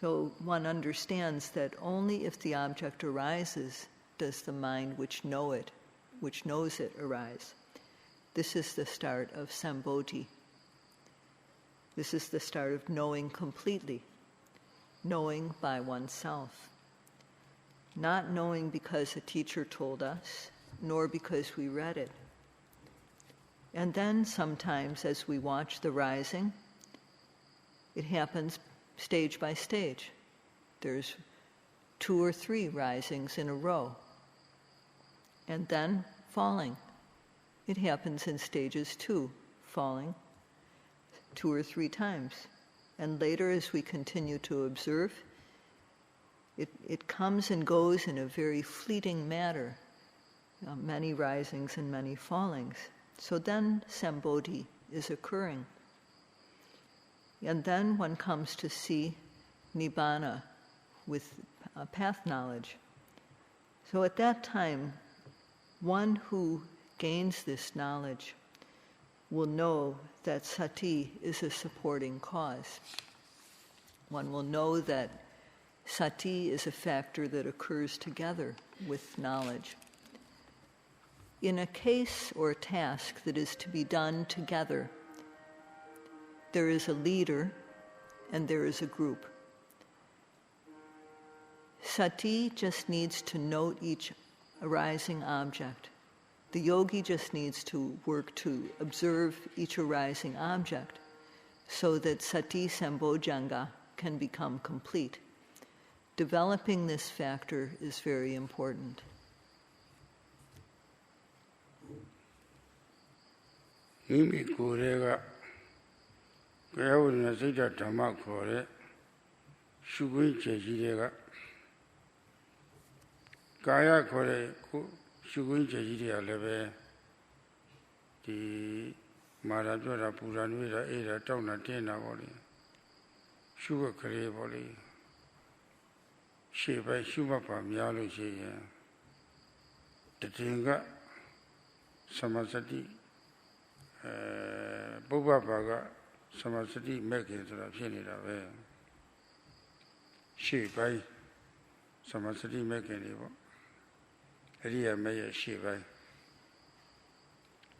So one understands that only if the object arises does the mind which knows it arise. This is the start of Sambojjhanga. This is the start of knowing completely, knowing by oneself. Not knowing because a teacher told us, nor because we read it. And then sometimes as we watch the rising, it happens stage by stage. There's 2 or 3 risings in a row. And then falling. It happens in stages too, falling 2 or 3 times. And later as we continue to observe, it comes and goes in a very fleeting manner. Many risings and many fallings. So then Sambojjhanga is occurring. And then one comes to see Nibbana with path knowledge. So at that time, one who gains this knowledge will know that Sati is a supporting cause. One will know that Sati is a factor that occurs together with knowledge. In a case or a task that is to be done together, there is a leader and there is a group. Sati just needs to note each arising object. The yogi just needs to work to observe each arising object so that Sati Sambojjhanga can become complete. Developing this factor is very important. Mimi Kurega Gayawuna Sita Dhamma Kore Shugui Chejidega Gaya Kore Shugui Chejidia Leve the Maradura Puranvira Era Tona Tena Boli Sugar Kare Boli Sheba Shubapa Mialu Shea the Tinga Samasati Boba Baga Samasati Meki to the Pinida Way. She by Samasati Meki, Ria Maya she by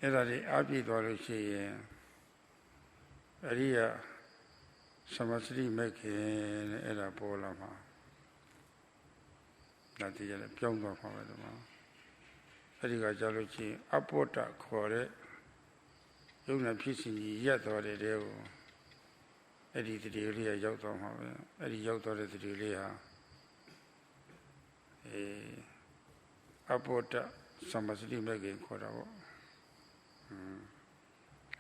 Eda Abi Dolushi Ria Samasati Meki Eda Polama. That is a Pyonga from the Eriga Jaluchi, Apota Kore. Yuna Pissing yet or the devil. Eddie the Delia Yotom, Eddie Yoto the Delia Apota Samasati Megan Kodavo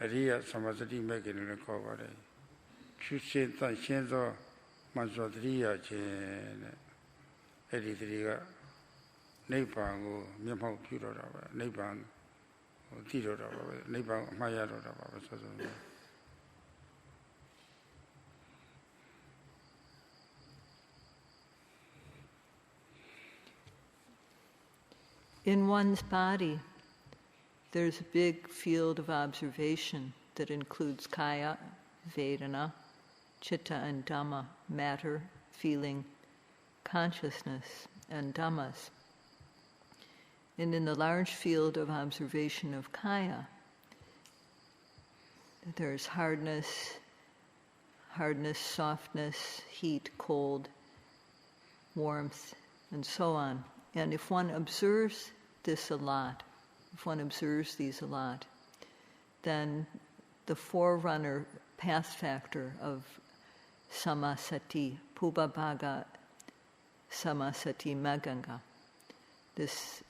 Edia Samasati Megan in the cover. Shushin Shenzo Manzodria Eddie the Nepal, Mimo Puro, Nepal, Tito, Nepal, Maya. In one's body, there's a big field of observation that includes kaya, vedana, chitta and dhamma, matter, feeling, consciousness, and dhammas. And in the large field of observation of kaya, there's hardness, softness, heat, cold, warmth, and so on. And if one observes this a lot, if one observes these a lot, then the forerunner path factor of samasati, pubabhaga samasati maganga, this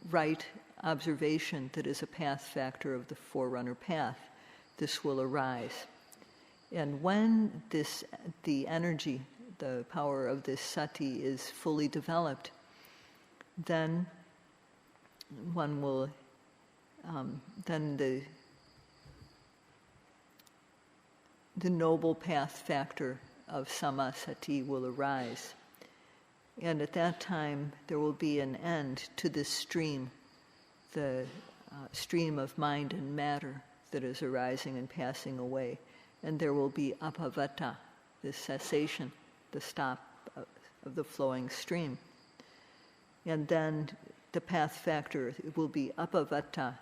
right observation that is a path factor of the forerunner path, this will arise. And when the energy, the power of this sati is fully developed, then one will, then the noble path factor of samasati will arise. And at that time, there will be an end to this stream, the stream of mind and matter that is arising and passing away. And there will be apavata, the cessation, the stop of the flowing stream. And then the path factor will be apavata,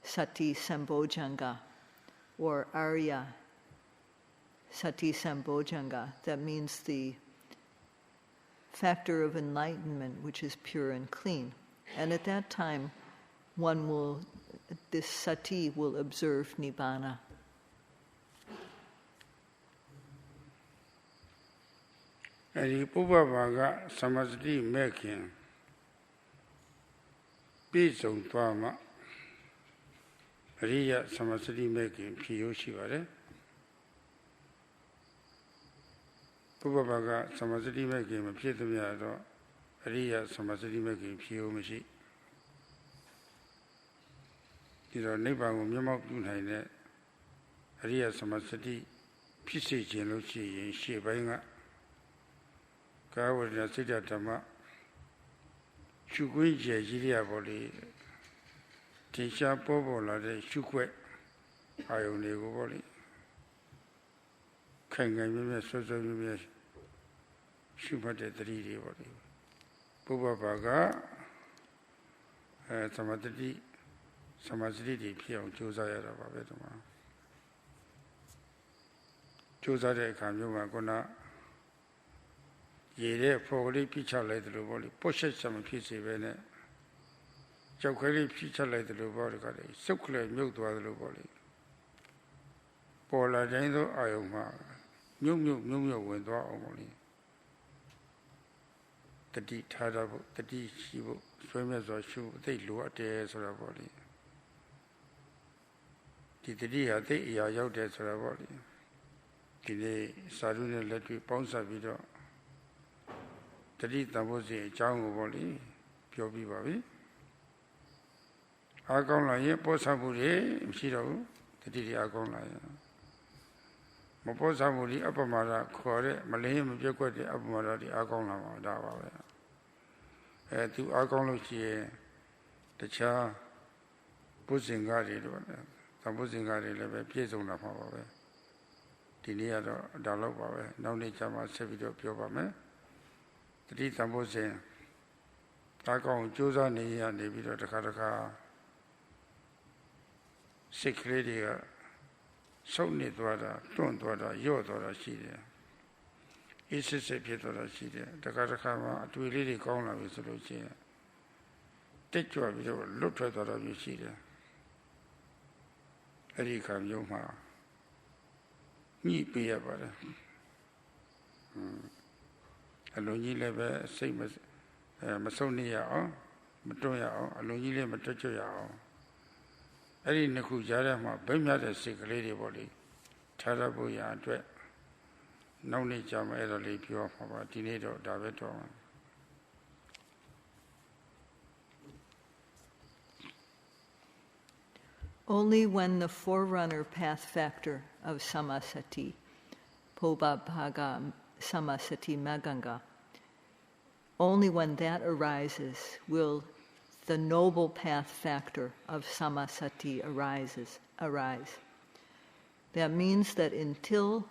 sati Sambojjhanga, or arya sati Sambojjhanga. That means the factor of enlightenment, which is pure and clean. And at that time, this sati will observe nibbana. Eri Pubabhaga Samasati Mekin Bizong Twama Riya Samasati Mekin Piyushivare Pubabhaga Samasati Mekin Pietamiado Riya Samasati Mekin Piyumishi Diro Nibango Mimok Dunhaine Riya Samasati Pisi Jenuchi in Shibainga Kawara Sayadaw Shukui Jiria Boli Tisha Pobola de Shukwe Ionego Boli Kanga Sozo Shupa de 3D Boli Pubabaga Samadhi Pion Josaya Babetama Josare Kamuma Gona Yere Fogli Picha led the Luboli, Poshet some piece in it. Jokali Picha led the Luboli, Sukle milk to the Luboli. Pola Dendo Ioma, Mum window only. The D Tada, the D Shibu, swimmers or shoe, they look at the Ezra body. Did the D have the Yao Ezra body? Did they suddenly let me bounce a video? Tadi Tambosi, Jango Boli, Piobi Babi. Agong Laya, Posaburi, Shiro, Tadi Agong Laya. Moposaburi, Apamara, Kore, Malayam, Jokoti, Apamara, the Agong Lama, Dava. To Agong Lucia, the Cha, Pusingari, Tambusingari, Leve, Piezona Pava. Tinia Dalova, no Nichama, Sevido Piobame. Three Sambojjhanga, Takong Josa Nia, Nevido Takataka, Sick Lady, Sony Dwada, Don Dwada, Yodora Shidia. It's a Pietora Shidia, Takataka, to Lady Kona with Lucia. Take your video, look at the Shidia. အဲ့ဒီခံရုံမှာညှိပေးရပါတယ်အလုံးကြီးလည်းပဲစိတ်မဆုံးနေရအောင်မတွန်းရအောင်အလုံးကြီးလည်းမတွတ်ချွတ်ရအောင်အဲ့ဒီနှစ်ခုကြားထဲမှာဗိမ့်မြတဲ့စိတ်ကလေးတွေပေါ့လေထားရဖို့ရအတွက်နောက်နေ့ကြာမှအဲ့ဒါလေးပြောမှာပါဒီနေ့တော့ဒါပဲတော့Only when the forerunner path factor of samasati, pobabhaga samasati maganga, only when that arises will the noble path factor of samasati arise. That means that until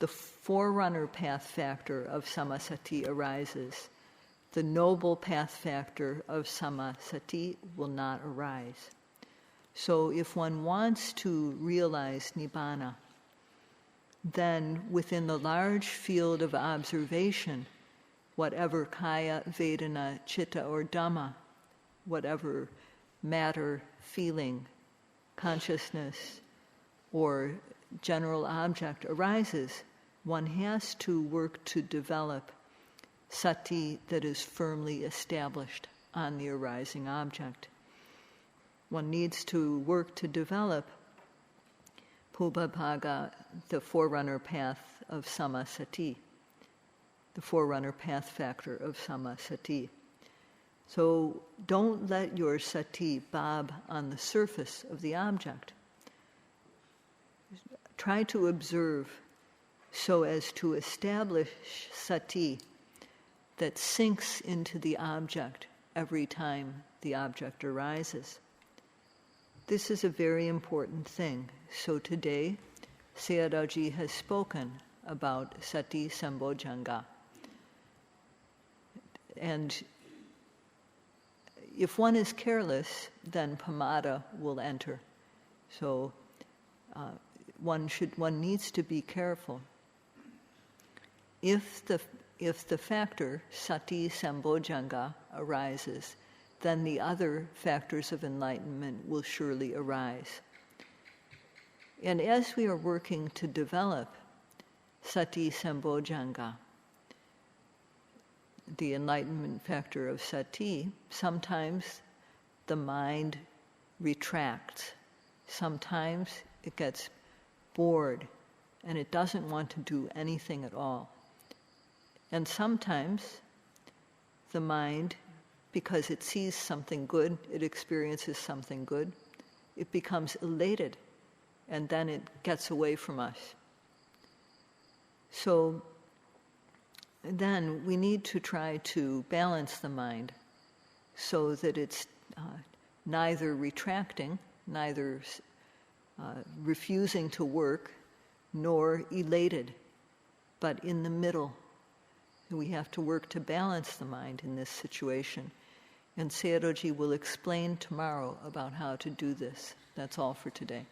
the forerunner path factor of samasati arises, the noble path factor of samasati will not arise. So if one wants to realize nibbana, then within the large field of observation, whatever kaya, vedana, chitta, or dhamma, whatever matter, feeling, consciousness, or general object arises, one has to work to develop sati that is firmly established on the arising object. One needs to work to develop Pubbabhaga, the forerunner path of samasati, the forerunner path factor of samasati. So don't let your sati bob on the surface of the object. Try to observe so as to establish sati that sinks into the object every time the object arises. This is a very important thing. So today, Sayadawgyi has spoken about Sati Sambojjhanga. And if one is careless, then pamada will enter. So one needs to be careful. If the factor Sati Sambojjhanga arises, then the other factors of enlightenment will surely arise. And as we are working to develop Sati Sambojjhanga, the enlightenment factor of Sati, sometimes the mind retracts. Sometimes it gets bored and it doesn't want to do anything at all. And sometimes the mind, because it sees something good, it experiences something good, it becomes elated, and then it gets away from us. So then we need to try to balance the mind so that it's neither retracting, neither refusing to work, nor elated, but in the middle. We have to work to balance the mind in this situation. And Sayadawgyi will explain tomorrow about how to do this. That's all for today.